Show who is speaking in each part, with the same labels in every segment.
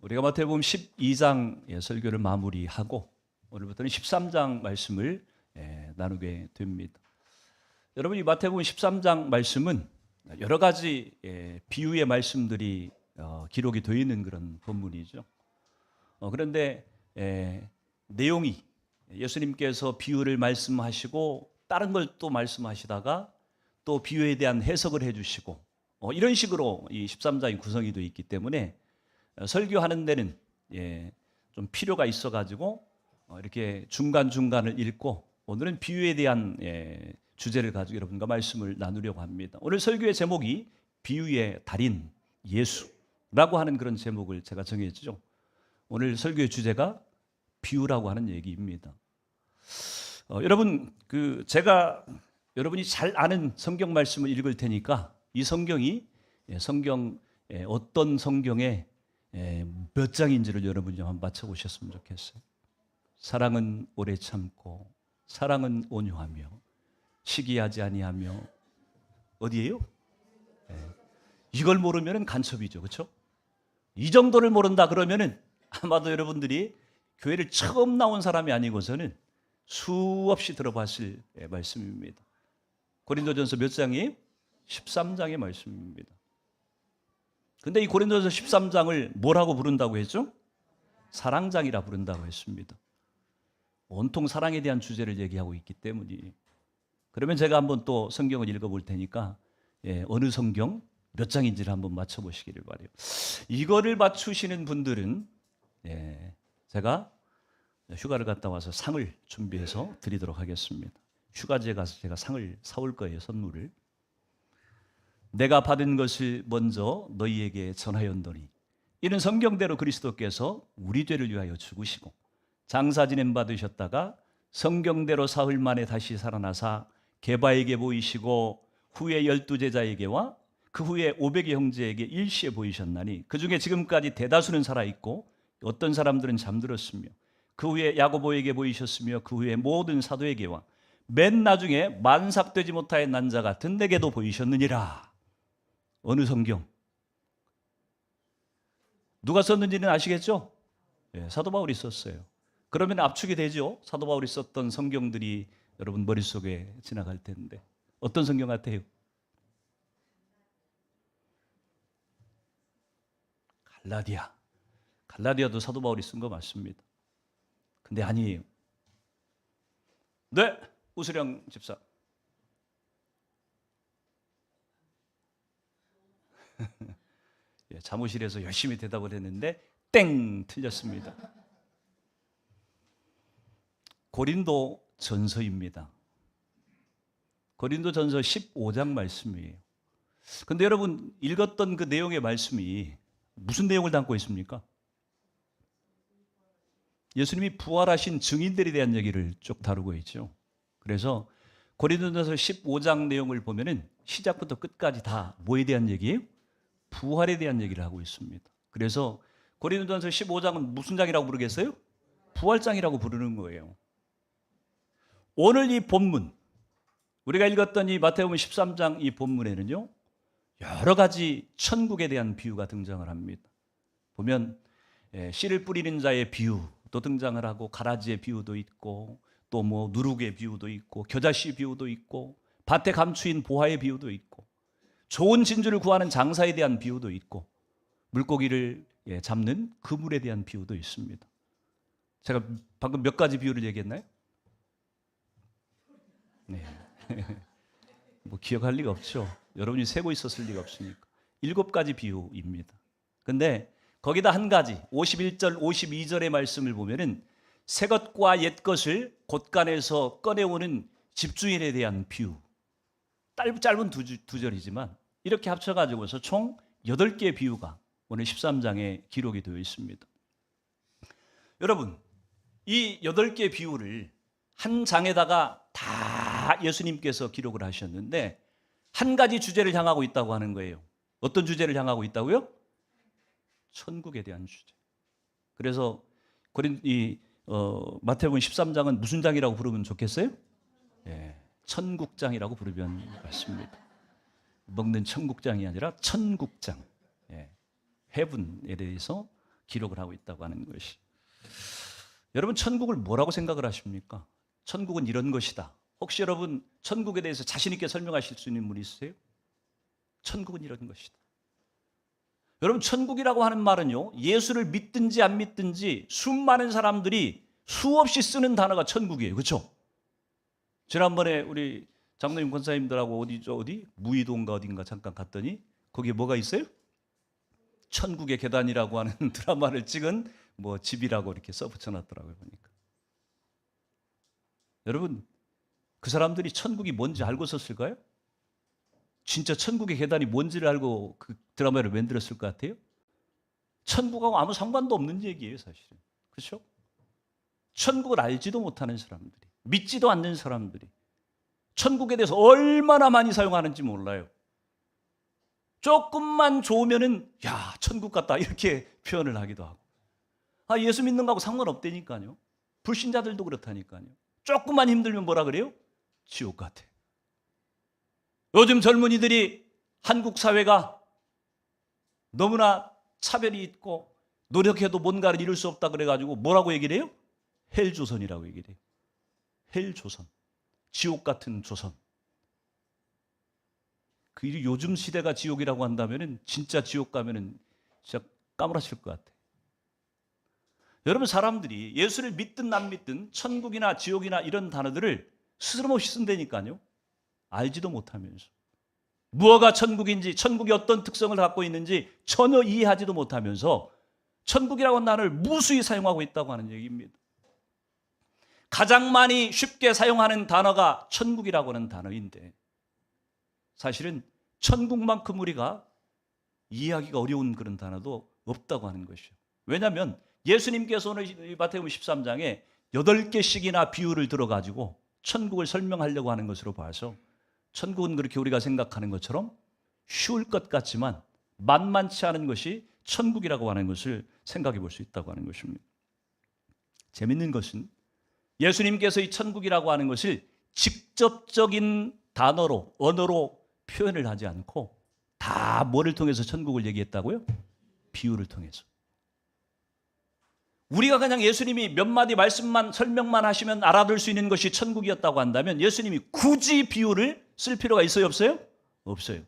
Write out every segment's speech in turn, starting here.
Speaker 1: 우리가 마태복음 12장 설교를 마무리하고 오늘부터는 13장 말씀을 나누게 됩니다. 여러분, 이 마태복음 13장 말씀은 여러 가지 비유의 말씀들이 기록이 되어 있는 그런 본문이죠. 그런데 내용이 예수님께서 비유를 말씀하시고 다른 걸 또 말씀하시다가 또 비유에 대한 해석을 해주시고 이런 식으로 이 13장이 구성이 되어 있기 때문에 설교하는 데는 좀 필요가 있어가지고 이렇게 중간중간을 읽고 오늘은 비유에 대한 주제를 가지고 여러분과 말씀을 나누려고 합니다. 오늘 설교의 제목이 비유의 달인 예수라고 하는 그런 제목을 제가 정했죠. 오늘 설교의 주제가 비유라고 하는 얘기입니다. 여러분, 제가 여러분이 잘 아는 성경 말씀을 읽을 테니까 이 성경이 성경 어떤 성경에 몇 장인지를 여러분이 한번 맞춰보셨으면 좋겠어요. 사랑은 오래 참고 사랑은 온유하며 시기하지 아니하며 어디예요? 이걸 모르면 간첩이죠, 그렇죠? 이 정도를 모른다 그러면은 아마도 여러분들이 교회를 처음 나온 사람이 아니고서는 수없이 들어봤을 말씀입니다. 고린도전서 몇 장이에요? 13장의 말씀입니다. 근데 이 고린도전서 13장을 뭐라고 부른다고 했죠? 사랑장이라 부른다고 했습니다. 온통 사랑에 대한 주제를 얘기하고 있기 때문이에요. 그러면 제가 한번 또 성경을 읽어볼 테니까 어느 성경 몇 장인지를 한번 맞춰보시기를 바라요. 이거를 맞추시는 분들은 제가 휴가를 갔다 와서 상을 준비해서 드리도록 하겠습니다. 휴가지에 가서 제가 상을 사올 거예요, 선물을. 내가 받은 것을 먼저 너희에게 전하였노니 이는 성경대로 그리스도께서 우리 죄를 위하여 죽으시고 장사 지냄 받으셨다가 성경대로 사흘 만에 다시 살아나사 게바에게 보이시고 후에 12제자에게와 그 후에 500의 형제에게 일시에 보이셨나니 그 중에 지금까지 대다수는 살아있고 어떤 사람들은 잠들었으며 그 후에 야고보에게 보이셨으며 그 후에 모든 사도에게와 맨 나중에 만삭되지 못하여 난 자 같은 내게도 보이셨느니라. 어느 성경? 누가 썼는지는 아시겠죠? 사도 바울이 썼어요. 그러면 압축이 되죠? 사도 바울이 썼던 성경들이 여러분 머릿속에 지나갈 텐데 어떤 성경 같아요? 갈라디아도 사도 바울이 쓴 거 맞습니다. 근데 아니에요. 네, 우수령 집사. 사무실에서 열심히 대답을 했는데 땡! 틀렸습니다. 고린도 전서입니다. 고린도 전서 15장 말씀이에요. 근데 여러분 읽었던 그 내용의 말씀이 무슨 내용을 담고 있습니까? 예수님이 부활하신 증인들에 대한 얘기를 쭉 다루고 있죠. 그래서 고린도전서 15장 내용을 보면은 시작부터 끝까지 다 뭐에 대한 얘기예요? 부활에 대한 얘기를 하고 있습니다. 그래서 고린도전서 15장은 무슨 장이라고 부르겠어요? 부활장이라고 부르는 거예요. 오늘 이 본문, 우리가 읽었던 이 마태복음 13장 이 본문에는요, 여러 가지 천국에 대한 비유가 등장을 합니다. 보면 씨를 뿌리는 자의 비유도 등장을 하고 가라지의 비유도 있고 또 뭐 누룩의 비유도 있고 겨자씨 비유도 있고 밭에 감추인 보화의 비유도 있고 좋은 진주를 구하는 장사에 대한 비유도 있고 물고기를 잡는 그물에 대한 비유도 있습니다. 제가 방금 몇 가지 비유를 얘기했나요? 네. 뭐 기억할 리가 없죠. 여러분이 세고 있었을 리가 없으니까. 7가지 비유입니다. 근데 거기다 한 가지 51절 52절의 말씀을 보면은 새 것과 옛 것을 곳간에서 꺼내오는 집주인에 대한 비유. 짧은 두 절이지만 이렇게 합쳐가지고서 총 8개의 비유가 오늘 13장에 기록이 되어 있습니다. 여러분, 이 8개의 비유를 한 장에다가 다 예수님께서 기록을 하셨는데 한 가지 주제를 향하고 있다고 하는 거예요. 어떤 주제를 향하고 있다고요? 천국에 대한 주제. 그래서 마태복음 13장은 무슨 장이라고 부르면 좋겠어요? 천국장이라고 부르면 맞습니다. 먹는 천국장이 아니라 천국장. 헤븐에 대해서 기록을 하고 있다고 하는 것이. 여러분 천국을 뭐라고 생각을 하십니까? 천국은 이런 것이다. 혹시 여러분 천국에 대해서 자신 있게 설명하실 수 있는 분이 있으세요? 천국은 이런 것이다. 여러분 천국이라고 하는 말은요, 예수를 믿든지 안 믿든지 수많은 사람들이 수없이 쓰는 단어가 천국이에요. 그렇죠? 지난번에 우리 장로님 권사님들하고 어디 무의도인가 어딘가 잠깐 갔더니 거기에 뭐가 있어요? 천국의 계단이라고 하는 드라마를 찍은 뭐 집이라고 이렇게 써붙여놨더라고요. 보니까. 여러분 그 사람들이 천국이 뭔지 알고 썼을까요? 진짜 천국의 계단이 뭔지를 알고 그 드라마를 만들었을 것 같아요? 천국하고 아무 상관도 없는 얘기예요, 사실은. 그렇죠? 천국을 알지도 못하는 사람들이, 믿지도 않는 사람들이 천국에 대해서 얼마나 많이 사용하는지 몰라요. 조금만 좋으면은 야, 천국 같다 이렇게 표현을 하기도 하고. 아, 예수 믿는 거하고 상관없다니까요. 불신자들도 그렇다니까요. 조금만 힘들면 뭐라 그래요? 지옥 같아. 요즘 젊은이들이 한국 사회가 너무나 차별이 있고 노력해도 뭔가를 이룰 수 없다 그래가지고 뭐라고 얘기를 해요? 헬조선이라고 얘기를 해요. 헬조선. 지옥 같은 조선. 그 요즘 시대가 지옥이라고 한다면은 진짜 지옥 가면은 진짜 까무라칠 것 같아. 여러분 사람들이 예수를 믿든 안 믿든 천국이나 지옥이나 이런 단어들을 스스럼없이 쓴다니까요. 알지도 못하면서 무엇가 천국인지 천국이 어떤 특성을 갖고 있는지 전혀 이해하지도 못하면서 천국이라고 하는 단어를 무수히 사용하고 있다고 하는 얘기입니다. 가장 많이 쉽게 사용하는 단어가 천국이라고 하는 단어인데 사실은 천국만큼 우리가 이해하기가 어려운 그런 단어도 없다고 하는 것이죠. 왜냐하면 예수님께서 오늘 마태복음 13장에 8개씩이나 비유를 들어가지고 천국을 설명하려고 하는 것으로 봐서 천국은 그렇게 우리가 생각하는 것처럼 쉬울 것 같지만 만만치 않은 것이 천국이라고 하는 것을 생각해 볼 수 있다고 하는 것입니다. 재밌는 것은 예수님께서 이 천국이라고 하는 것을 직접적인 단어로, 언어로 표현을 하지 않고 다 뭐를 통해서 천국을 얘기했다고요? 비유를 통해서. 우리가 그냥 예수님이 몇 마디 말씀만 설명만 하시면 알아들 수 있는 것이 천국이었다고 한다면 예수님이 굳이 비유를 쓸 필요가 있어요? 없어요? 없어요.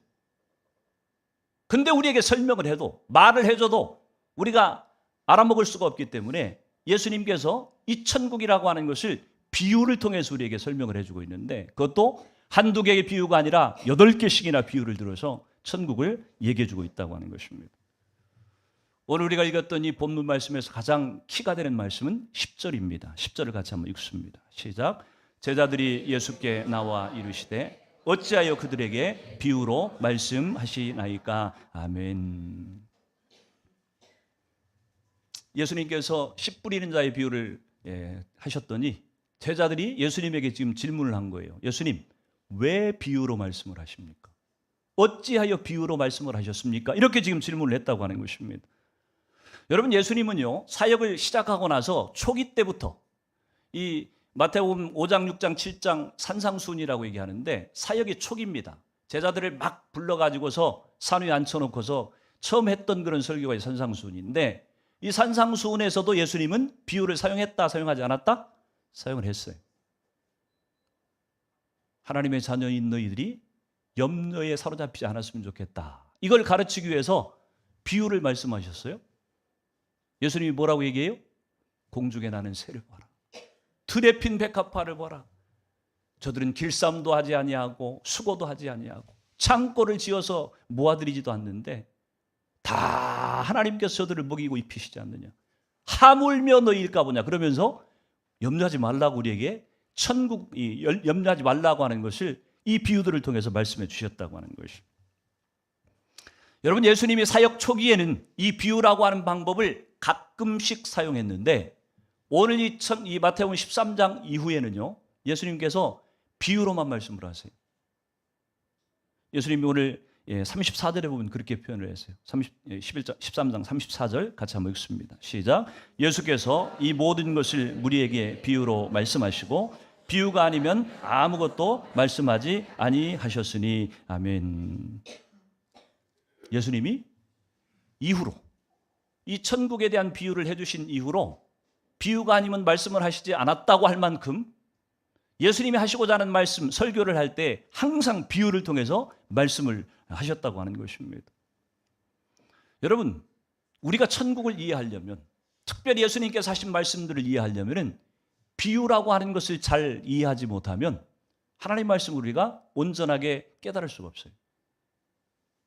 Speaker 1: 근데 우리에게 설명을 해도 말을 해줘도 우리가 알아먹을 수가 없기 때문에 예수님께서 이 천국이라고 하는 것을 비유를 통해서 우리에게 설명을 해주고 있는데 그것도 한두 개의 비유가 아니라 8개씩이나 비유를 들어서 천국을 얘기해주고 있다고 하는 것입니다. 오늘 우리가 읽었던 이 본문 말씀에서 가장 키가 되는 말씀은 10절입니다. 10절을 같이 한번 읽습니다. 시작. 제자들이 예수께 나와 이르시되 어찌하여 그들에게 비유로 말씀하시나이까. 아멘. 예수님께서 씨 뿌리는 자의 비유를 하셨더니 제자들이 예수님에게 지금 질문을 한 거예요. 예수님, 왜 비유로 말씀을 하십니까? 어찌하여 비유로 말씀을 하셨습니까? 이렇게 지금 질문을 했다고 하는 것입니다. 여러분 예수님은요 사역을 시작하고 나서 초기 때부터 이 마태복음 5장, 6장, 7장 산상수훈이라고 얘기하는데 사역의 초기입니다. 제자들을 막 불러가지고서 산 위에 앉혀놓고서 처음 했던 그런 설교가 산상수훈인데 이 산상수훈에서도 예수님은 비유를 사용했다, 사용하지 않았다? 사용을 했어요. 하나님의 자녀인 너희들이 염려에 사로잡히지 않았으면 좋겠다. 이걸 가르치기 위해서 비유를 말씀하셨어요. 예수님이 뭐라고 얘기해요? 공중에 나는 새를 봐라. 틀에 핀 백합화를 봐라. 저들은 길쌈도 하지 아니하고 수고도 하지 아니하고 창고를 지어서 모아들이지도 않는데 다 하나님께서 저들을 먹이고 입히시지 않느냐. 하물며 너희일까 보냐. 그러면서 염려하지 말라고 우리에게 염려하지 말라고 하는 것을 이 비유들을 통해서 말씀해 주셨다고 하는 것이. 여러분 예수님이 사역 초기에는 이 비유라고 하는 방법을 가끔씩 사용했는데 오늘 이 마태복음 13장 이후에는요 예수님께서 비유로만 말씀을 하세요. 예수님이 오늘 34절에 보면 그렇게 표현을 했어요. 13장 34절 같이 한번 읽습니다. 시작. 예수께서 이 모든 것을 무리에게 비유로 말씀하시고 비유가 아니면 아무것도 말씀하지 아니하셨으니. 아멘. 예수님이 이후로 이 천국에 대한 비유를 해주신 이후로 비유가 아니면 말씀을 하시지 않았다고 할 만큼 예수님이 하시고자 하는 말씀, 설교를 할 때 항상 비유를 통해서 말씀을 하셨다고 하는 것입니다. 여러분, 우리가 천국을 이해하려면, 특별히 예수님께서 하신 말씀들을 이해하려면 비유라고 하는 것을 잘 이해하지 못하면 하나님 말씀을 우리가 온전하게 깨달을 수가 없어요.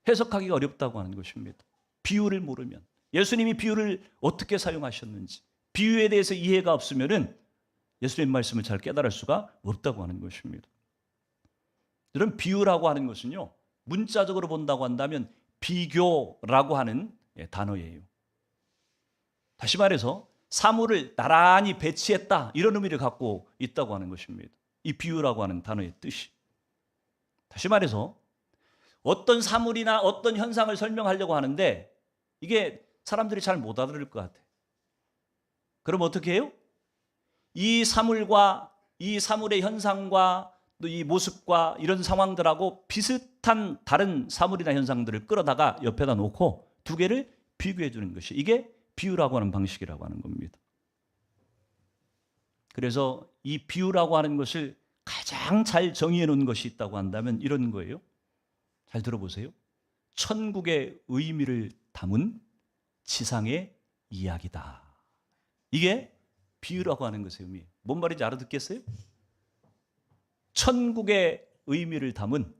Speaker 1: 해석하기가 어렵다고 하는 것입니다. 비유를 모르면, 예수님이 비유를 어떻게 사용하셨는지, 비유에 대해서 이해가 없으면 예수님 말씀을 잘 깨달을 수가 없다고 하는 것입니다. 이런 비유라고 하는 것은요, 문자적으로 본다고 한다면 비교라고 하는 단어예요. 다시 말해서 사물을 나란히 배치했다, 이런 의미를 갖고 있다고 하는 것입니다. 이 비유라고 하는 단어의 뜻이. 다시 말해서 어떤 사물이나 어떤 현상을 설명하려고 하는데 이게 사람들이 잘 못 알아들을 것 같아요. 그럼 어떻게 해요? 이 사물과 이 사물의 현상과 또 이 모습과 이런 상황들하고 비슷한 다른 사물이나 현상들을 끌어다가 옆에다 놓고 두 개를 비교해 주는 것이, 이게 비유라고 하는 방식이라고 하는 겁니다. 그래서 이 비유라고 하는 것을 가장 잘 정의해 놓은 것이 있다고 한다면 이런 거예요. 잘 들어보세요. 천국의 의미를 담은 지상의 이야기다. 이게 비유라고 하는 것의 의미예요. 뭔 말인지 알아듣겠어요? 천국의 의미를 담은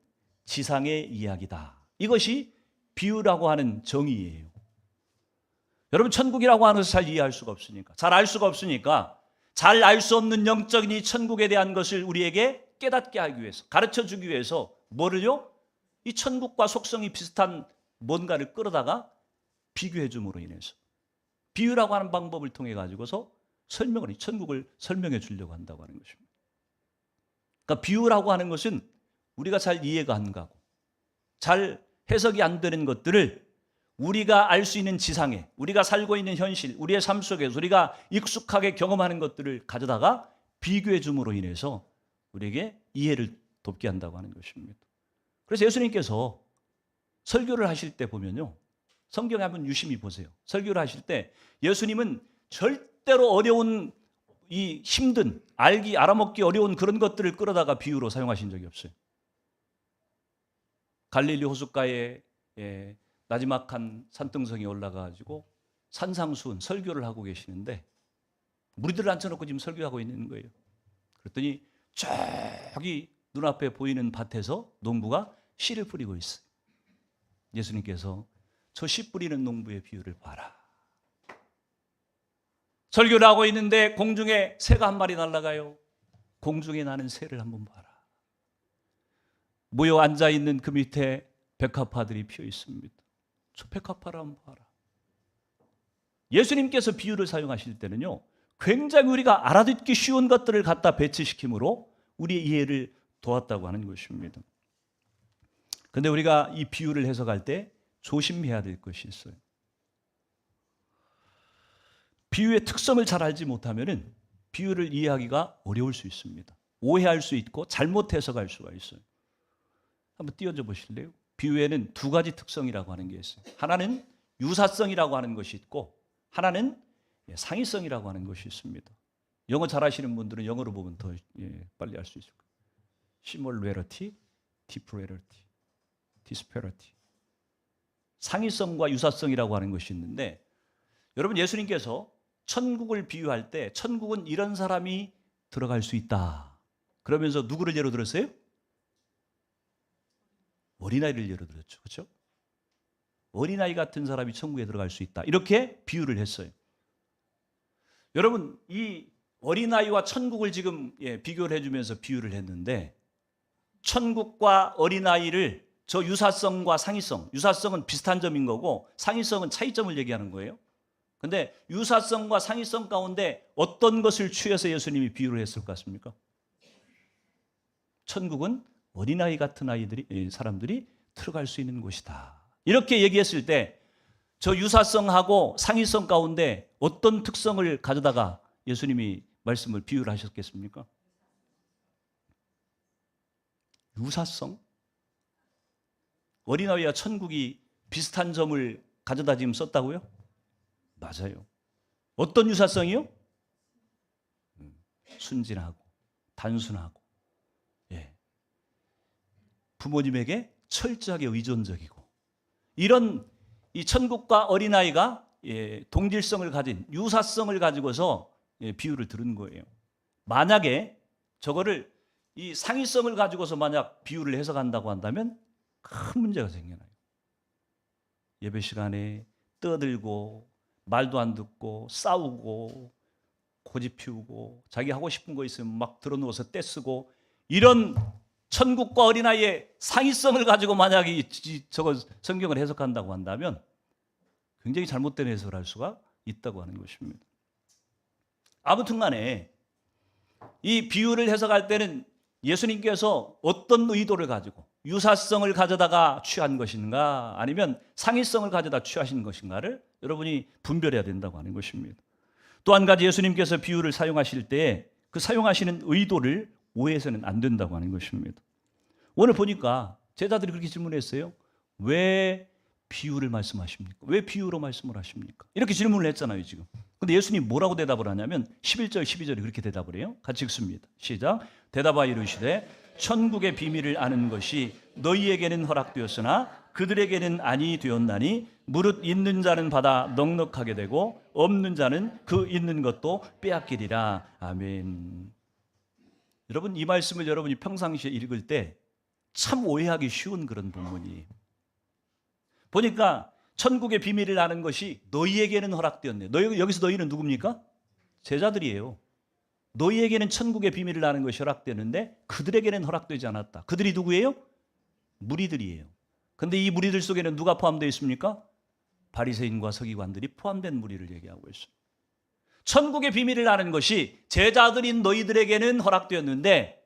Speaker 1: 지상의 이야기다. 이것이 비유라고 하는 정의예요. 여러분, 천국이라고 하는 것을 잘 이해할 수가 없으니까, 잘 알 수가 없으니까, 잘 알 수 없는 영적인 이 천국에 대한 것을 우리에게 깨닫게 하기 위해서, 가르쳐 주기 위해서 뭐를요? 이 천국과 속성이 비슷한 뭔가를 끌어다가 비교해 줌으로 인해서 비유라고 하는 방법을 통해 가지고서 설명을, 이 천국을 설명해 주려고 한다고 하는 것입니다. 그러니까 비유라고 하는 것은 우리가 잘 이해가 안 가고 잘 해석이 안 되는 것들을 우리가 알 수 있는 지상에, 우리가 살고 있는 현실, 우리의 삶 속에서 우리가 익숙하게 경험하는 것들을 가져다가 비교해 줌으로 인해서 우리에게 이해를 돕게 한다고 하는 것입니다. 그래서 예수님께서 설교를 하실 때 보면요, 성경에 한번 유심히 보세요. 설교를 하실 때 예수님은 절대로 어려운, 이 힘든, 알아먹기 어려운 그런 것들을 끌어다가 비유로 사용하신 적이 없어요. 갈릴리 호숫가에 나지막한 산등성에 올라가가지고 산상수훈 설교를 하고 계시는데 무리들을 앉혀놓고 지금 설교하고 있는 거예요. 그랬더니 저기 눈앞에 보이는 밭에서 농부가 씨를 뿌리고 있어요. 예수님께서 저 씨 뿌리는 농부의 비유를 봐라. 설교를 하고 있는데 공중에 새가 한 마리 날아가요. 공중에 나는 새를 한번 봐라. 모여 앉아있는 그 밑에 백합화들이 피어 있습니다. 저 백합화를 한번 봐라. 예수님께서 비유를 사용하실 때는요, 굉장히 우리가 알아듣기 쉬운 것들을 갖다 배치시킴으로 우리의 이해를 도왔다고 하는 것입니다. 그런데 우리가 이 비유를 해석할 때 조심해야 될 것이 있어요. 비유의 특성을 잘 알지 못하면 비유를 이해하기가 어려울 수 있습니다. 오해할 수 있고 잘못 해석할 수가 있어요. 한번 띄워줘 보실래요? 비유에는 두 가지 특성이라고 하는 게 있어요. 하나는 유사성이라고 하는 것이 있고 하나는 상이성이라고 하는 것이 있습니다. 영어 잘하시는 분들은 영어로 보면 더 빨리 알 수 있을 거예요. 시몰레러티, 디프레러티, 디스페러티. 상이성과 유사성이라고 하는 것이 있는데, 여러분, 예수님께서 천국을 비유할 때 천국은 이런 사람이 들어갈 수 있다 그러면서 누구를 예로 들었어요? 어린아이를 예로 들었죠. 그렇죠? 어린아이 같은 사람이 천국에 들어갈 수 있다, 이렇게 비유를 했어요. 여러분, 이 어린아이와 천국을 지금 비교를 해주면서 비유를 했는데, 천국과 어린아이를 저 유사성과 상이성, 유사성은 비슷한 점인 거고 상이성은 차이점을 얘기하는 거예요. 그런데 유사성과 상이성 가운데 어떤 것을 취해서 예수님이 비유를 했을 것 같습니까? 천국은 어린아이 같은 사람들이 들어갈 수 있는 곳이다, 이렇게 얘기했을 때 저 유사성하고 상이성 가운데 어떤 특성을 가져다가 예수님이 말씀을 비유를 하셨겠습니까? 유사성? 어린아이와 천국이 비슷한 점을 가져다 지금 썼다고요? 맞아요. 어떤 유사성이요? 순진하고 단순하고, 예. 부모님에게 철저하게 의존적이고, 이런 이 천국과 어린아이가 동질성을 가진 유사성을 가지고서 비유를 들은 거예요. 만약에 저거를 이 상위성을 가지고서 만약 비유를 해석한다고 한다면 큰 문제가 생겨나요. 예배 시간에 떠들고 말도 안 듣고 싸우고 고집 피우고 자기 하고 싶은 거 있으면 막 들어누워서 떼쓰고, 이런 천국과 어린아이의 상위성을 가지고 만약 저거 성경을 해석한다고 한다면 굉장히 잘못된 해석을 할 수가 있다고 하는 것입니다. 아무튼 간에 이 비유를 해석할 때는 예수님께서 어떤 의도를 가지고 유사성을 가져다가 취한 것인가 아니면 상위성을 가져다 취하신 것인가를 여러분이 분별해야 된다고 하는 것입니다. 또 한 가지, 예수님께서 비유를 사용하실 때 그 사용하시는 의도를 오해해서는 안 된다고 하는 것입니다. 오늘 보니까 제자들이 그렇게 질문했어요. 왜 비유를 말씀하십니까? 왜 비유로 말씀을 하십니까? 이렇게 질문을 했잖아요, 지금. 근데 예수님 뭐라고 대답을 하냐면 11절, 12절에 그렇게 대답을 해요. 같이 읽습니다. 시작. 대답하여 이르시되 천국의 비밀을 아는 것이 너희에게는 허락되었으나 그들에게는 아니 되었나니 무릇 있는 자는 받아 넉넉하게 되고 없는 자는 그 있는 것도 빼앗기리라. 아멘. 여러분, 이 말씀을 여러분이 평상시에 읽을 때 참 오해하기 쉬운 그런 본문이에요. 보니까 천국의 비밀을 아는 것이 너희에게는 허락되었네. 여기서 너희는 누굽니까? 제자들이에요. 너희에게는 천국의 비밀을 아는 것이 허락되는데 그들에게는 허락되지 않았다. 그들이 누구예요? 무리들이에요. 근데 이 무리들 속에는 누가 포함되어 있습니까? 바리새인과 서기관들이 포함된 무리를 얘기하고 있어요. 천국의 비밀을 아는 것이 제자들인 너희들에게는 허락되었는데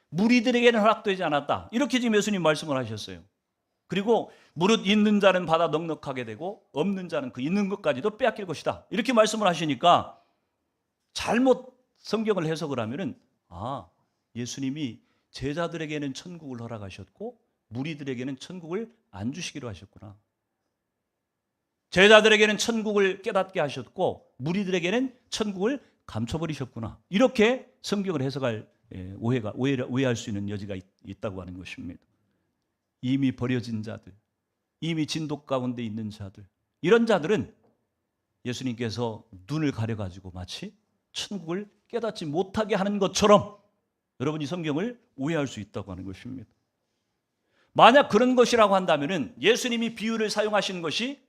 Speaker 1: 무리들에게는 허락되지 않았다. 이렇게 지금 예수님 말씀을 하셨어요. 그리고 무릇 있는 자는 받아 넉넉하게 되고 없는 자는 그 있는 것까지도 빼앗길 것이다. 이렇게 말씀을 하시니까 잘못 성경을 해석을 하면은 예수님이 제자들에게는 천국을 허락하셨고 무리들에게는 천국을 안 주시기로 하셨구나. 제자들에게는 천국을 깨닫게 하셨고 무리들에게는 천국을 감춰버리셨구나. 이렇게 성경을 해석할 오해할 수 있는 여지가 있다고 하는 것입니다. 이미 버려진 자들, 이미 진독 가운데 있는 자들, 이런 자들은 예수님께서 눈을 가려가지고 마치 천국을 깨닫지 못하게 하는 것처럼 여러분이 성경을 오해할 수 있다고 하는 것입니다. 만약 그런 것이라고 한다면 예수님이 비유를 사용하신 것이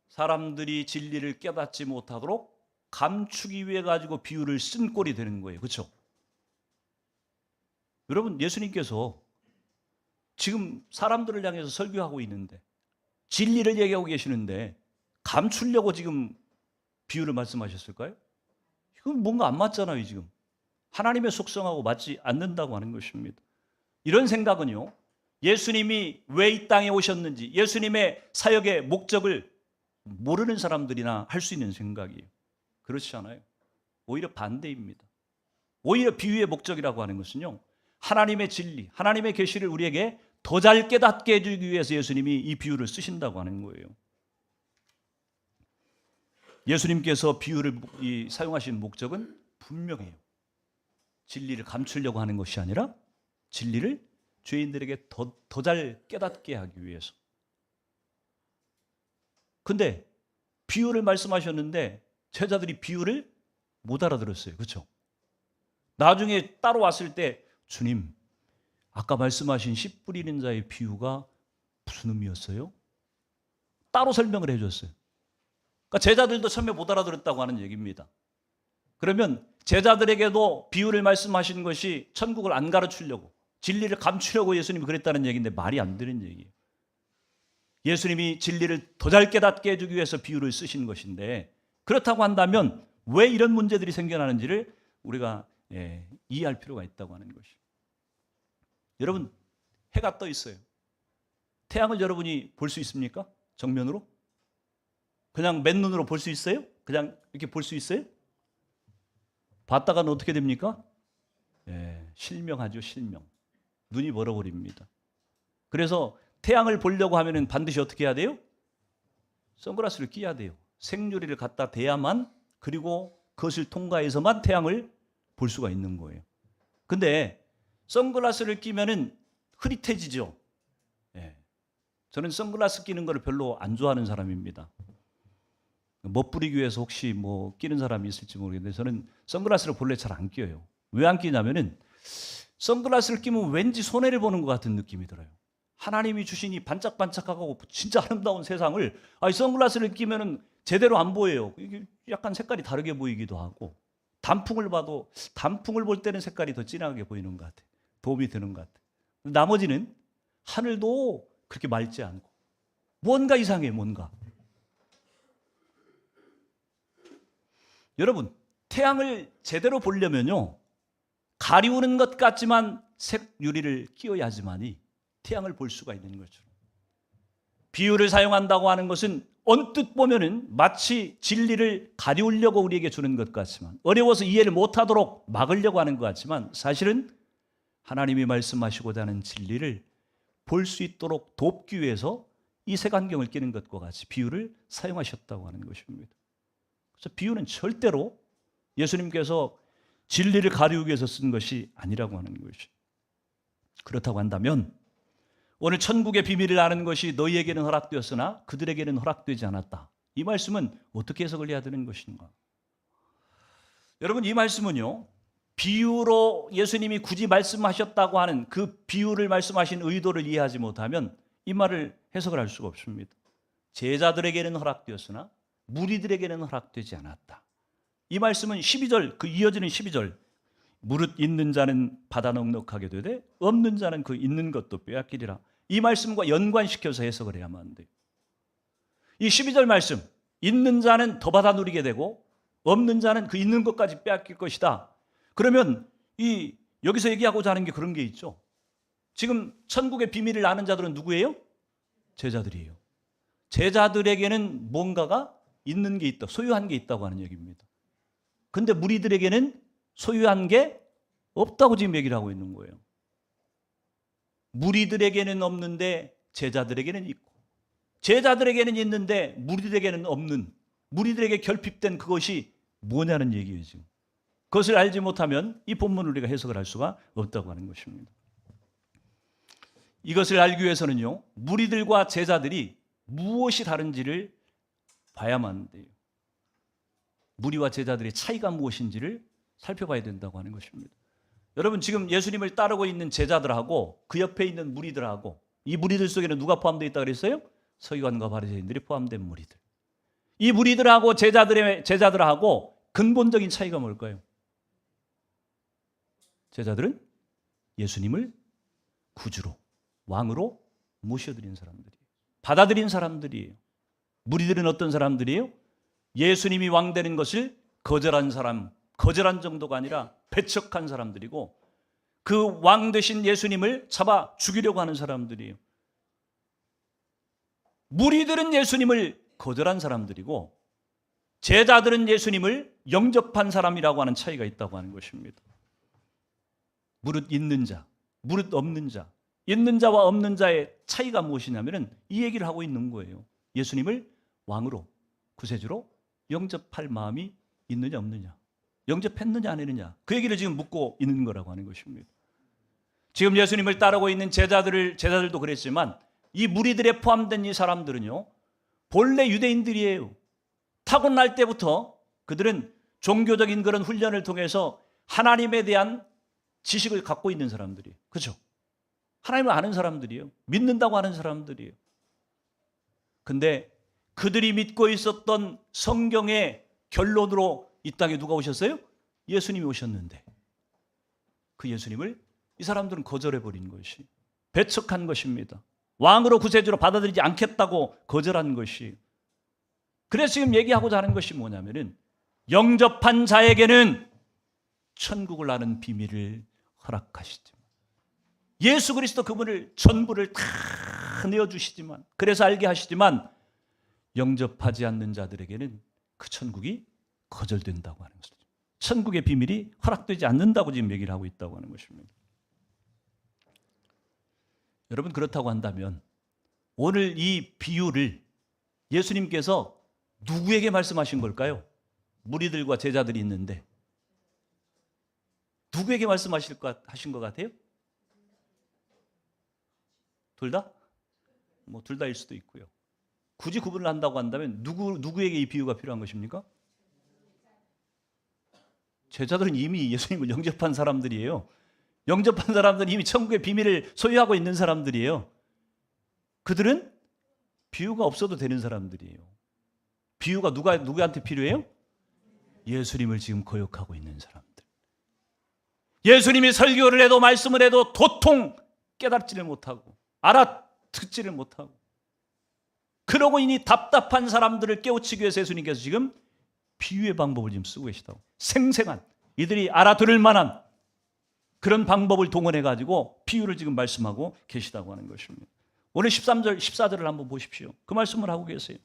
Speaker 1: 사람들이 진리를 깨닫지 못하도록 감추기 위해 가지고 비유를 쓴 꼴이 되는 거예요. 그렇죠? 여러분, 예수님께서 지금 사람들을 향해서 설교하고 있는데 진리를 얘기하고 계시는데 감추려고 지금 비유를 말씀하셨을까요? 이건 뭔가 안 맞잖아요. 지금 하나님의 속성하고 맞지 않는다고 하는 것입니다. 이런 생각은요, 예수님이 왜 이 땅에 오셨는지 예수님의 사역의 목적을 모르는 사람들이나 할 수 있는 생각이에요. 그렇지 않아요. 오히려 반대입니다. 오히려 비유의 목적이라고 하는 것은요, 하나님의 진리, 하나님의 계시를 우리에게 더 잘 깨닫게 해주기 위해서 예수님이 이 비유를 쓰신다고 하는 거예요. 예수님께서 비유를 사용하신 목적은 분명해요. 진리를 감추려고 하는 것이 아니라 진리를 죄인들에게 더 잘 깨닫게 하기 위해서. 근데 비유를 말씀하셨는데 제자들이 비유를 못 알아들었어요. 그렇죠? 나중에 따로 왔을 때 주님, 아까 말씀하신 씨 뿌리는 자의 비유가 무슨 의미였어요? 따로 설명을 해줬어요. 그러니까 제자들도 처음에 못 알아들었다고 하는 얘기입니다. 그러면 제자들에게도 비유를 말씀하신 것이 천국을 안 가르치려고, 진리를 감추려고 예수님이 그랬다는 얘기인데 말이 안 되는 얘기예요. 예수님이 진리를 더 잘 깨닫게 해주기 위해서 비유를 쓰신 것인데, 그렇다고 한다면 왜 이런 문제들이 생겨나는지를 우리가 이해할 필요가 있다고 하는 것이죠. 여러분, 해가 떠 있어요. 태양을 여러분이 볼 수 있습니까? 정면으로? 그냥 맨눈으로 볼 수 있어요? 그냥 이렇게 볼 수 있어요? 봤다가는 어떻게 됩니까? 실명하죠, 실명. 눈이 멀어버립니다. 그래서 태양을 보려고 하면 반드시 어떻게 해야 돼요? 선글라스를 끼야 돼요. 생유리를 갖다 대야만, 그리고 그것을 통과해서만 태양을 볼 수가 있는 거예요. 근데 선글라스를 끼면은 흐릿해지죠. 예. 저는 선글라스 끼는 거를 별로 안 좋아하는 사람입니다. 멋부리기 위해서 혹시 뭐 끼는 사람이 있을지 모르겠는데 저는 선글라스를 본래 잘 안 끼어요. 왜 안 끼냐면은 선글라스를 끼면 왠지 손해를 보는 것 같은 느낌이 들어요. 하나님이 주신 이 반짝반짝하고 진짜 아름다운 세상을 선글라스를 끼면은 제대로 안 보여요. 이게 약간 색깔이 다르게 보이기도 하고, 단풍을 봐도 단풍을 볼 때는 색깔이 더 진하게 보이는 것 같아요. 도움이 되는 것 같아요. 나머지는 하늘도 그렇게 맑지 않고 뭔가 이상해요. 뭔가. 여러분, 태양을 제대로 보려면요, 가리우는 것 같지만 색유리를 끼워야지만이 태양을 볼 수가 있는 거죠. 비유를 사용한다고 하는 것은 언뜻 보면은 마치 진리를 가리우려고 우리에게 주는 것 같지만, 어려워서 이해를 못하도록 막으려고 하는 것 같지만, 사실은 하나님이 말씀하시고자 하는 진리를 볼 수 있도록 돕기 위해서 이 색안경을 끼는 것과 같이 비유를 사용하셨다고 하는 것입니다. 그래서 비유는 절대로 예수님께서 진리를 가리우기 위해서 쓴 것이 아니라고 하는 것이. 그렇다고 한다면 오늘 천국의 비밀을 아는 것이 너희에게는 허락되었으나 그들에게는 허락되지 않았다. 이 말씀은 어떻게 해석을 해야 되는 것인가? 여러분, 이 말씀은요, 비유로 예수님이 굳이 말씀하셨다고 하는 그 비유를 말씀하신 의도를 이해하지 못하면 이 말을 해석을 할 수가 없습니다. 제자들에게는 허락되었으나 무리들에게는 허락되지 않았다. 이 말씀은 12절, 그 이어지는 12절, 무릇 있는 자는 받아 넉넉하게 되되 없는 자는 그 있는 것도 빼앗기리라. 이 말씀과 연관시켜서 해석을 해야만 돼요. 이 12절 말씀, 있는 자는 더 받아 누리게 되고 없는 자는 그 있는 것까지 빼앗길 것이다. 그러면 여기서 얘기하고자 하는 게 그런 게 있죠. 지금 천국의 비밀을 아는 자들은 누구예요? 제자들이에요. 제자들에게는 뭔가가 있는 게 있다, 소유한 게 있다고 하는 얘기입니다. 근데 무리들에게는 소유한 게 없다고 지금 얘기를 하고 있는 거예요. 무리들에게는 없는데 제자들에게는 있고, 제자들에게는 있는데 무리들에게는 없는, 무리들에게 결핍된 그것이 뭐냐는 얘기예요. 지금 그것을 알지 못하면 이 본문을 우리가 해석을 할 수가 없다고 하는 것입니다. 이것을 알기 위해서는요, 무리들과 제자들이 무엇이 다른지를 봐야만 돼요. 무리와 제자들의 차이가 무엇인지를 살펴봐야 된다고 하는 것입니다. 여러분, 지금 예수님을 따르고 있는 제자들하고 그 옆에 있는 무리들하고, 이 무리들 속에는 누가 포함되어 있다고 그랬어요? 서기관과 바리새인들이 포함된 무리들. 이 무리들하고 제자들하고 근본적인 차이가 뭘까요? 제자들은 예수님을 구주로, 왕으로 모셔드린 사람들이에요. 받아들인 사람들이에요. 무리들은 어떤 사람들이에요? 예수님이 왕 되는 것을 거절한 사람, 거절한 정도가 아니라 배척한 사람들이고, 그 왕 되신 예수님을 잡아 죽이려고 하는 사람들이에요. 무리들은 예수님을 거절한 사람들이고 제자들은 예수님을 영접한 사람이라고 하는 차이가 있다고 하는 것입니다. 무릇 있는 자, 무릇 없는 자, 있는 자와 없는 자의 차이가 무엇이냐면 이 얘기를 하고 있는 거예요. 예수님을 왕으로, 구세주로 영접할 마음이 있느냐 없느냐, 영접했느냐 안 했느냐, 그 얘기를 지금 묻고 있는 거라고 하는 것입니다. 지금 예수님을 따르고 있는 제자들도 그랬지만 이 무리들에 포함된 이 사람들은요, 본래 유대인들이에요. 타고날 때부터 그들은 종교적인 그런 훈련을 통해서 하나님에 대한 지식을 갖고 있는 사람들이에요. 그렇죠? 하나님을 아는 사람들이에요. 믿는다고 하는 사람들이에요. 근데 그들이 믿고 있었던 성경의 결론으로 이 땅에 누가 오셨어요? 예수님이 오셨는데 그 예수님을 이 사람들은 거절해버린 것이, 배척한 것입니다. 왕으로 구세주로 받아들이지 않겠다고 거절한 것이. 그래서 지금 얘기하고자 하는 것이 뭐냐면은 영접한 자에게는 천국을 아는 비밀을 허락하시지만, 예수 그리스도 그분을 전부를 다 내어주시지만, 그래서 알게 하시지만 영접하지 않는 자들에게는 그 천국이 거절된다고 하는 것이죠. 천국의 비밀이 허락되지 않는다고 지금 얘기를 하고 있다고 하는 것입니다. 여러분, 그렇다고 한다면 오늘 이 비유를 예수님께서 누구에게 말씀하신 걸까요? 무리들과 제자들이 있는데 누구에게 말씀하신 것 같아요? 둘 다? 뭐 둘 다일 수도 있고요. 굳이 구분을 한다고 한다면 누구에게 이 비유가 필요한 것입니까? 제자들은 이미 예수님을 영접한 사람들이에요. 영접한 사람들은 이미 천국의 비밀을 소유하고 있는 사람들이에요. 그들은 비유가 없어도 되는 사람들이에요. 비유가 누구한테 필요해요? 예수님을 지금 거역하고 있는 사람들. 예수님이 설교를 해도 말씀을 해도 도통 깨닫지를 못하고 알아듣지를 못하고 그러고 이니 답답한 사람들을 깨우치기 위해서 예수님께서 지금 비유의 방법을 지금 쓰고 계시다고. 생생한 이들이 알아들을 만한 그런 방법을 동원해 가지고 비유를 지금 말씀하고 계시다고 하는 것입니다. 오늘 13절 14절을 한번 보십시오. 그 말씀을 하고 계세요.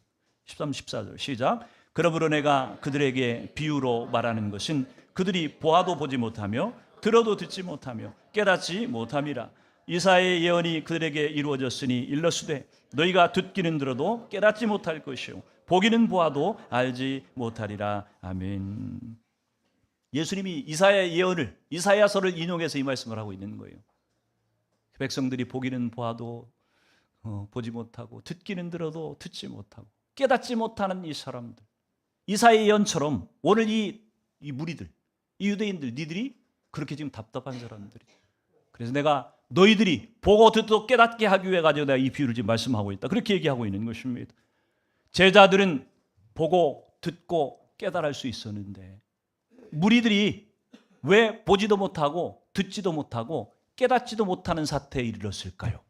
Speaker 1: 13, 14절 시작. 그러므로 내가 그들에게 비유로 말하는 것은 그들이 보아도 보지 못하며 들어도 듣지 못하며 깨닫지 못함이라. 이사야의 예언이 그들에게 이루어졌으니 일러스되 너희가 듣기는 들어도 깨닫지 못할 것이요 보기는 보아도 알지 못하리라. 아멘. 예수님이 이사야의 예언을 이사야서를 인용해서 이 말씀을 하고 있는 거예요. 백성들이 보기는 보아도 보지 못하고 듣기는 들어도 듣지 못하고 깨닫지 못하는 이 사람들. 이사야의 예언처럼 오늘 이 무리들, 이 유대인들, 니들이 그렇게 지금 답답한 사람들이. 그래서 내가 너희들이 보고 듣고 깨닫게 하기 위해 가지고 내가 이 비유를 지금 말씀하고 있다. 그렇게 얘기하고 있는 것입니다. 제자들은 보고 듣고 깨달을 수 있었는데 무리들이 왜 보지도 못하고 듣지도 못하고 깨닫지도 못하는 사태에 이르렀을까요?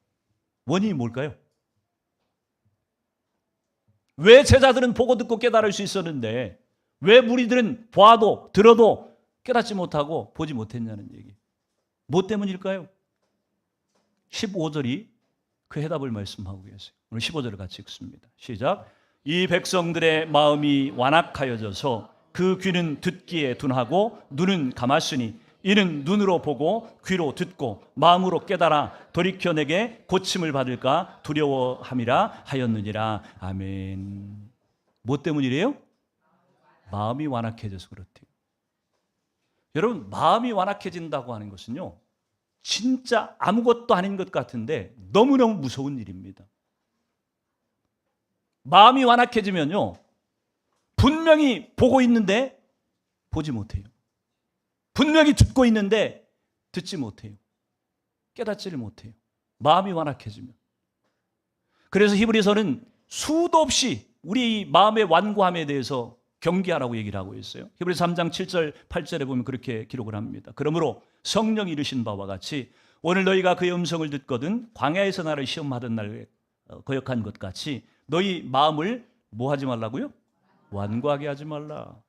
Speaker 1: 원인이 뭘까요? 왜 제자들은 보고 듣고 깨달을 수 있었는데 왜 무리들은 보아도 들어도 깨닫지 못하고 보지 못했냐는 얘기. 뭐 때문일까요? 15절이 그 해답을 말씀하고 계세요. 오늘 15절을 같이 읽습니다. 시작. 이 백성들의 마음이 완악하여져서 그 귀는 듣기에 둔하고 눈은 감았으니 이는 눈으로 보고 귀로 듣고 마음으로 깨달아 돌이켜 내게 고침을 받을까 두려워함이라 하였느니라. 아멘. 뭐 때문이래요? 마음이 완악해져서 그렇대요. 여러분, 마음이 완악해진다고 하는 것은요, 진짜 아무것도 아닌 것 같은데 너무너무 무서운 일입니다. 마음이 완악해지면요, 분명히 보고 있는데 보지 못해요. 분명히 듣고 있는데 듣지 못해요. 깨닫지를 못해요. 마음이 완악해지면. 그래서 히브리서는 수도 없이 우리 마음의 완고함에 대해서 경계하라고 얘기를 하고 있어요. 히브리서 3장 7절 8절에 보면 그렇게 기록을 합니다. 그러므로 성령이 이르신 바와 같이 오늘 너희가 그의 음성을 듣거든 광야에서 나를 시험하던 날 거역한 것 같이 너희 마음을 뭐 하지 말라고요? 완고하게 하지 말라.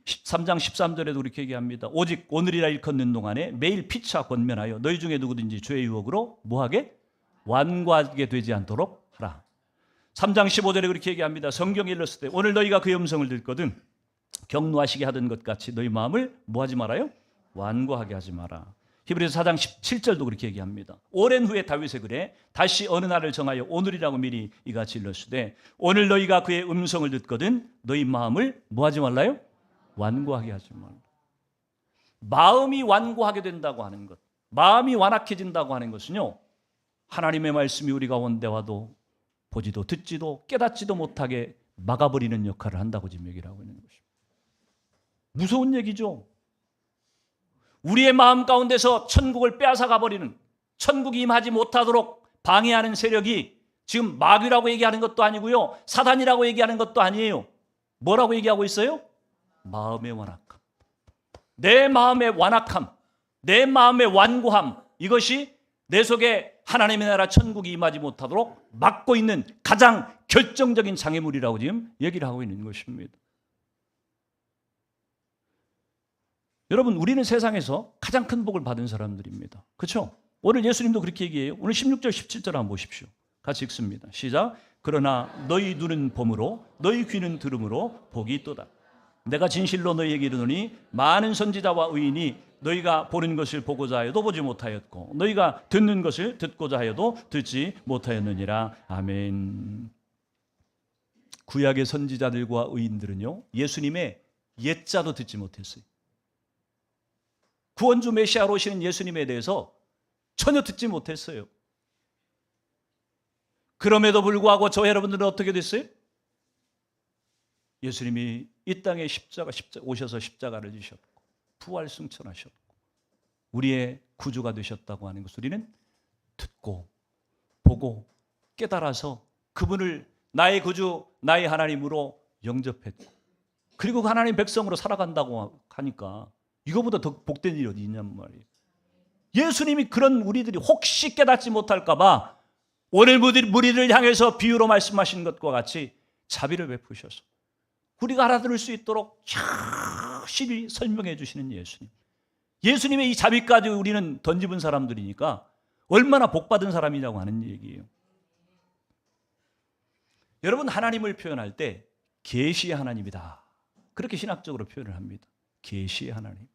Speaker 1: 3장 13절에도 그렇게 얘기합니다. 오직 오늘이라 일컫는 동안에 매일 피차 권면하여 너희 중에 누구든지 죄의 유혹으로 뭐하게? 완고하게 되지 않도록 하라. 3장 15절에 그렇게 얘기합니다. 성경에 일렀을 때 오늘 너희가 그의 음성을 듣거든 경노하시게 하던 것 같이 너희 마음을 뭐하지 말아요? 완고하게 하지 마라. 히브리서 4장 17절도 그렇게 얘기합니다. 오랜 후에 다윗의 글에 다시 어느 날을 정하여 오늘이라고 미리 이같이 일렀으되 오늘 너희가 그의 음성을 듣거든 너희 마음을 뭐하지 말라요? 완고하게 하지 말라. 마음이 완고하게 된다고 하는 것, 마음이 완악해진다고 하는 것은요, 하나님의 말씀이 우리 가운데 와도 보지도 듣지도 깨닫지도 못하게 막아버리는 역할을 한다고 지금 얘기를 하고 있는 것입니다. 무서운 얘기죠. 우리의 마음 가운데서 천국을 빼앗아 가버리는, 천국이 임하지 못하도록 방해하는 세력이 지금 마귀라고 얘기하는 것도 아니고요, 사단이라고 얘기하는 것도 아니에요. 뭐라고 얘기하고 있어요? 마음의 완악함. 내 마음의 완악함, 내 마음의 완고함, 이것이 내 속에 하나님의 나라 천국이 임하지 못하도록 막고 있는 가장 결정적인 장애물이라고 지금 얘기를 하고 있는 것입니다. 여러분, 우리는 세상에서 가장 큰 복을 받은 사람들입니다. 그렇죠? 오늘 예수님도 그렇게 얘기해요. 오늘 16절 17절 한번 보십시오. 같이 읽습니다. 시작. 그러나 너희 눈은 봄으로 너희 귀는 들음으로 복이 있도다. 내가 진실로 너희에게 이르노니 많은 선지자와 의인이 너희가 보는 것을 보고자 하여도 보지 못하였고 너희가 듣는 것을 듣고자 하여도 듣지 못하였느니라. 아멘. 구약의 선지자들과 의인들은요, 예수님의 옛자도 듣지 못했어요. 구원주 메시아로 오시는 예수님에 대해서 전혀 듣지 못했어요. 그럼에도 불구하고 저 여러분들은 어떻게 됐어요? 예수님이 이 땅에 오셔서 십자가를 지셨고 부활 승천하셨고 우리의 구주가 되셨다고 하는 것을 우리는 듣고 보고 깨달아서 그분을 나의 구주, 나의 하나님으로 영접했고 그리고 하나님 백성으로 살아간다고 하니까 이거보다 더 복된 일이 어디 있냔 말이에요. 예수님이 그런 우리들이 혹시 깨닫지 못할까 봐 오늘 무리를 향해서 비유로 말씀하신 것과 같이 자비를 베푸셔서 우리가 알아들을 수 있도록 확실히 설명해 주시는 예수님. 예수님의 이 자비까지 우리는 던집은 사람들이니까 얼마나 복받은 사람이냐고 하는 얘기예요. 여러분, 하나님을 표현할 때 계시의 하나님이다, 그렇게 신학적으로 표현을 합니다. 계시의 하나님.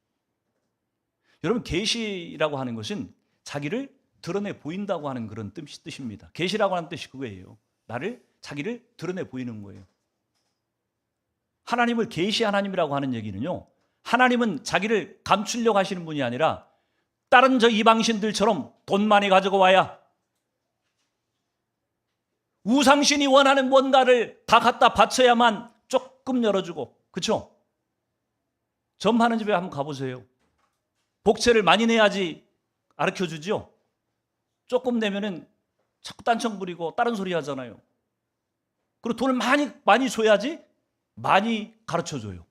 Speaker 1: 여러분, 계시라고 하는 것은 자기를 드러내 보인다고 하는 그런 뜻입니다. 계시라고 하는 뜻이 그거예요. 자기를 드러내 보이는 거예요. 하나님을 계시 하나님이라고 하는 얘기는요, 하나님은 자기를 감추려고 하시는 분이 아니라 다른 저 이방신들처럼 돈 많이 가지고 와야 우상신이 원하는 뭔가를 다 갖다 바쳐야만 조금 열어주고, 그렇죠? 점하는 집에 한번 가보세요. 복채를 많이 내야지 가르쳐주죠. 조금 내면은 자꾸 딴청 부리고 다른 소리 하잖아요. 그리고 돈을 많이 줘야지 많이 가르쳐줘요.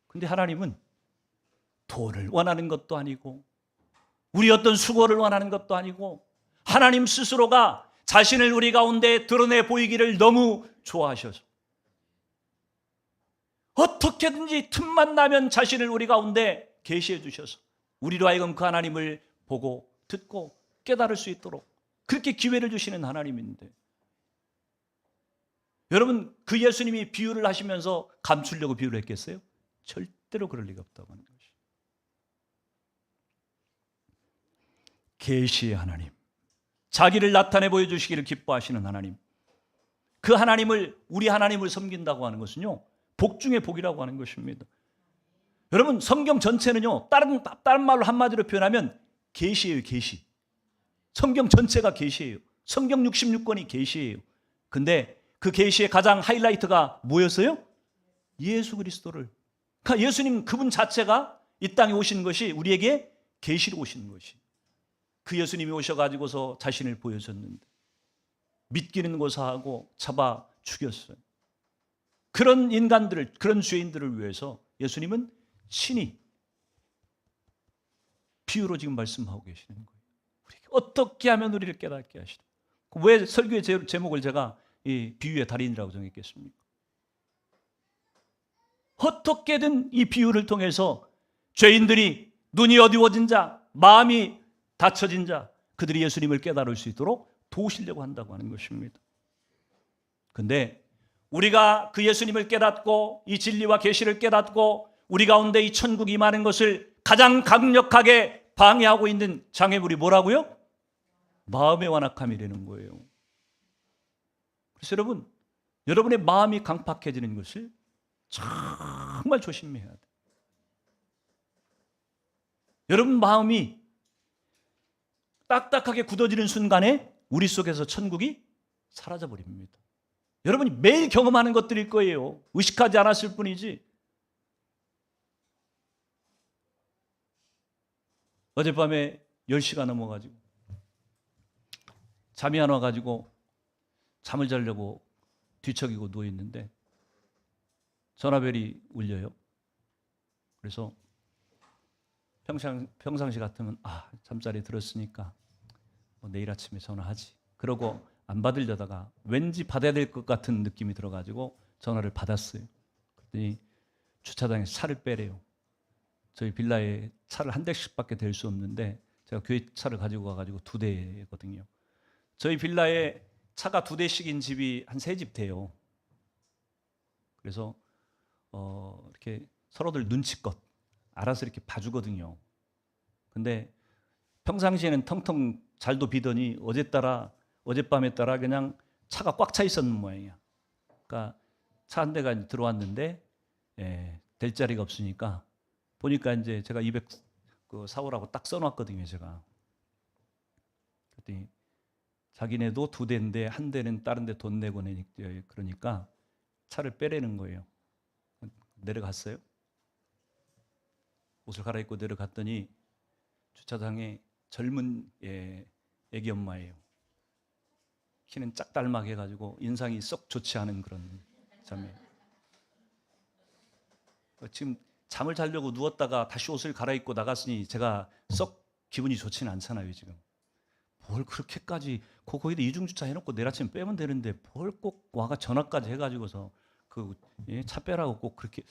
Speaker 1: 근데 하나님은 돈을 원하는 것도 아니고 우리 어떤 수고를 원하는 것도 아니고 하나님 스스로가 자신을 우리 가운데 드러내 보이기를 너무 좋아하셔서 어떻게든지 틈만 나면 자신을 우리 가운데 계시해 주셔서 우리로 하여금 그 하나님을 보고 듣고 깨달을 수 있도록 그렇게 기회를 주시는 하나님인데, 여러분, 그 예수님이 비유를 하시면서 감추려고 비유를 했겠어요? 절대로 그럴 리가 없다고 하는 것이. 계시의 하나님, 자기를 나타내 보여주시기를 기뻐하시는 하나님, 그 하나님을, 우리 하나님을 섬긴다고 하는 것은요, 복 중에 복이라고 하는 것입니다. 여러분, 성경 전체는요, 다른 말로 한마디로 표현하면 계시예요. 계시. 성경 전체가 계시예요. 성경 66권이 계시예요. 근데 그 계시의 가장 하이라이트가 뭐였어요? 예수 그리스도를. 그러니까 예수님 그분 자체가 이 땅에 오신 것이 우리에게 계시로 오신 것이. 그 예수님이 오셔가지고서 자신을 보여줬는데 믿기는 고사하고 잡아 죽였어요. 그런 인간들을, 그런 죄인들을 위해서 예수님은 친히 비유로 지금 말씀하고 계시는 거예요. 우리에게 어떻게 하면 우리를 깨닫게 하시나. 왜 설교의 제목을 제가 이 비유의 달인이라고 정했겠습니까? 어떻게든 이 비유를 통해서 죄인들이 눈이 어두워진 자, 마음이 닫혀진 자, 그들이 예수님을 깨달을 수 있도록 도우시려고 한다고 하는 것입니다. 근데 우리가 그 예수님을 깨닫고 이 진리와 계시를 깨닫고 우리 가운데 이 천국이 임하는 것을 가장 강력하게 방해하고 있는 장애물이 뭐라고요? 마음의 완악함이라는 거예요. 그래서 여러분의 마음이 강팍해지는 것을 정말 조심해야 돼요. 여러분 마음이 딱딱하게 굳어지는 순간에 우리 속에서 천국이 사라져버립니다. 여러분이 매일 경험하는 것들일 거예요. 의식하지 않았을 뿐이지. 어젯밤에 10시가 넘어가지고 잠이 안 와가지고 잠을 자려고 뒤척이고 누워있는데 전화벨이 울려요. 그래서 평상시 같으면 잠자리 들었으니까 내일 아침에 전화하지. 그러고 안 받으려다가 왠지 받아야 될 것 같은 느낌이 들어가지고 전화를 받았어요. 그랬더니 주차장에서 차를 빼래요. 저희 빌라에 차를 한 대씩밖에 댈 수 없는데 제가 교회 차를 가지고 가가지고 2대거든요. 저희 빌라에 차가 2대씩인 집이 한 3집 돼요. 그래서 이렇게 서로들 눈치껏 알아서 이렇게 봐주거든요. 근데 평상시에는 텅텅 잘도 비더니 어젯밤에 따라 그냥 차가 꽉 차 있었는 모양이야. 그러니까 차 한 대가 들어왔는데 될 자리가 없으니까 보니까 이제 제가 200 사오라고 딱 써놨거든요, 제가. 그랬더니 자기네도 2대인데 한 대는 다른 데 돈 내고 그러니까 차를 빼라는 거예요. 내려갔어요. 옷을 갈아입고 내려갔더니 주차장에 젊은 애기 엄마예요. 키는 짝달막 해가지고 인상이 썩 좋지 않은 그런 자매. 지금 잠을 자려고 누웠다가 다시 옷을 갈아입고 나갔으니 제가 썩 기분이 좋지는 않잖아요, 지금. 뭘 그렇게까지 거기다 이중주차 해놓고 내일 아침에 빼면 되는데 뭘 꼭 와가 전화까지 해가지고서 차 빼라고 꼭 그렇게,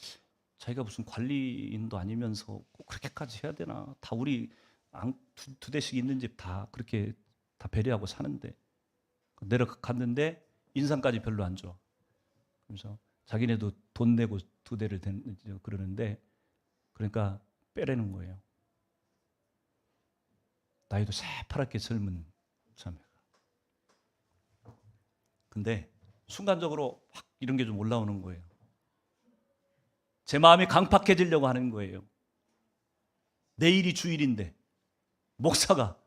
Speaker 1: 자기가 무슨 관리인도 아니면서 꼭 그렇게까지 해야 되나? 다 우리 두 대씩 있는 집 다 그렇게 다 배려하고 사는데. 내려갔는데 인상까지 별로 안 좋아. 그래서 자기네도 돈 내고 2대를 그러는데, 그러니까 빼라는 거예요. 나이도 새파랗게 젊은 자매가. 근데 순간적으로 확 이런 게 좀 올라오는 거예요. 제 마음이 강팍해지려고 하는 거예요. 내일이 주일인데 목사가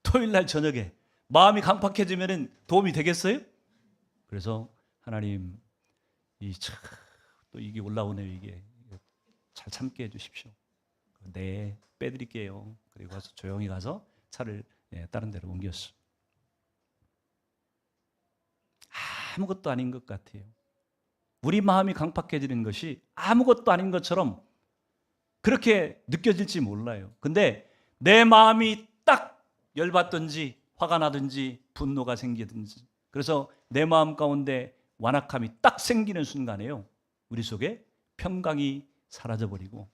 Speaker 1: 토요일 날 저녁에 마음이 강팍해지면 도움이 되겠어요? 그래서 하나님, 또 이게 올라오네요. 이게 잘 참게 해주십시오. 네, 빼드릴게요. 그리고 가서 조용히 가서 차를 다른 데로 옮겼어. 아무것도 아닌 것 같아요. 우리 마음이 강팍해지는 것이 아무것도 아닌 것처럼 그렇게 느껴질지 몰라요. 근데 내 마음이 딱 열받든지 화가 나든지 분노가 생기든지, 그래서 내 마음 가운데 완악함이 딱 생기는 순간에요, 우리 속에 평강이 사라져버리고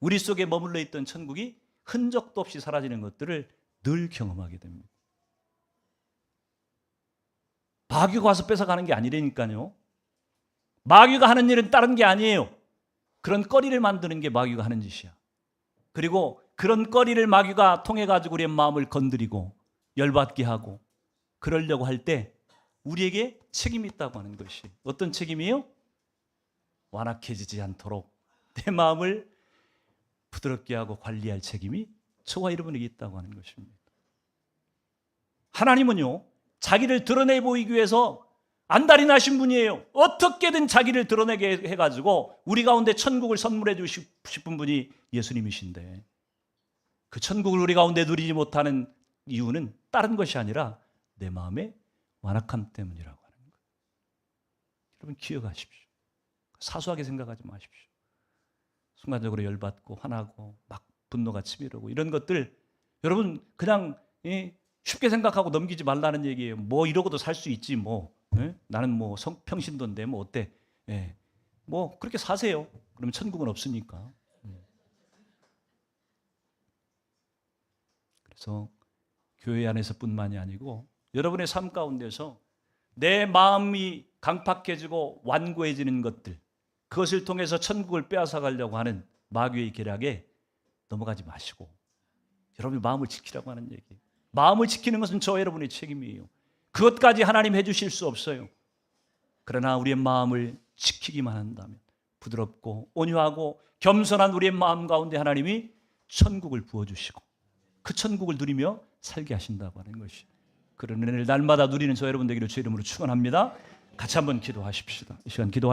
Speaker 1: 우리 속에 머물러 있던 천국이 흔적도 없이 사라지는 것들을 늘 경험하게 됩니다. 마귀가 와서 뺏어가는 게 아니라니까요. 마귀가 하는 일은 다른 게 아니에요. 그런 거리를 만드는 게 마귀가 하는 짓이야. 그리고 그런 거리를 마귀가 통해 가지고 우리의 마음을 건드리고 열받게 하고 그러려고 할 때 우리에게 책임이 있다고 하는 것이, 어떤 책임이에요? 완악해지지 않도록 내 마음을 부드럽게 하고 관리할 책임이 저와 여러분에게 있다고 하는 것입니다. 하나님은요, 자기를 드러내 보이기 위해서 안달이 나신 분이에요. 어떻게든 자기를 드러내게 해가지고 우리 가운데 천국을 선물해 주시고 싶은 분이 예수님이신데, 그 천국을 우리 가운데 누리지 못하는 이유는 다른 것이 아니라 내 마음의 완악함 때문이라고 하는 거예요. 여러분 기억하십시오. 사소하게 생각하지 마십시오. 순간적으로 열받고 화나고 막 분노가 치밀고 이런 것들 여러분 그냥 쉽게 생각하고 넘기지 말라는 얘기예요. 뭐 이러고도 살 수 있지 뭐. 나는 뭐 평신도인데 뭐 어때? 뭐 그렇게 사세요. 그러면 천국은 없으니까. 그래서 교회 안에서뿐만이 아니고 여러분의 삶 가운데서 내 마음이 강팍해지고 완고해지는 것들, 그것을 통해서 천국을 빼앗아 가려고 하는 마귀의 계략에 넘어가지 마시고 여러분의 마음을 지키라고 하는 얘기예요. 마음을 지키는 것은 저와 여러분의 책임이에요. 그것까지 하나님 해주실 수 없어요. 그러나 우리의 마음을 지키기만 한다면, 부드럽고 온유하고 겸손한 우리의 마음 가운데 하나님이 천국을 부어주시고 그 천국을 누리며 살게 하신다고 하는 것이, 그런 은혜를 날마다 누리는 저와 여러분 되기를 주의 이름으로 축원합니다. 같이 한번 기도하십시다. 이 시간 기도할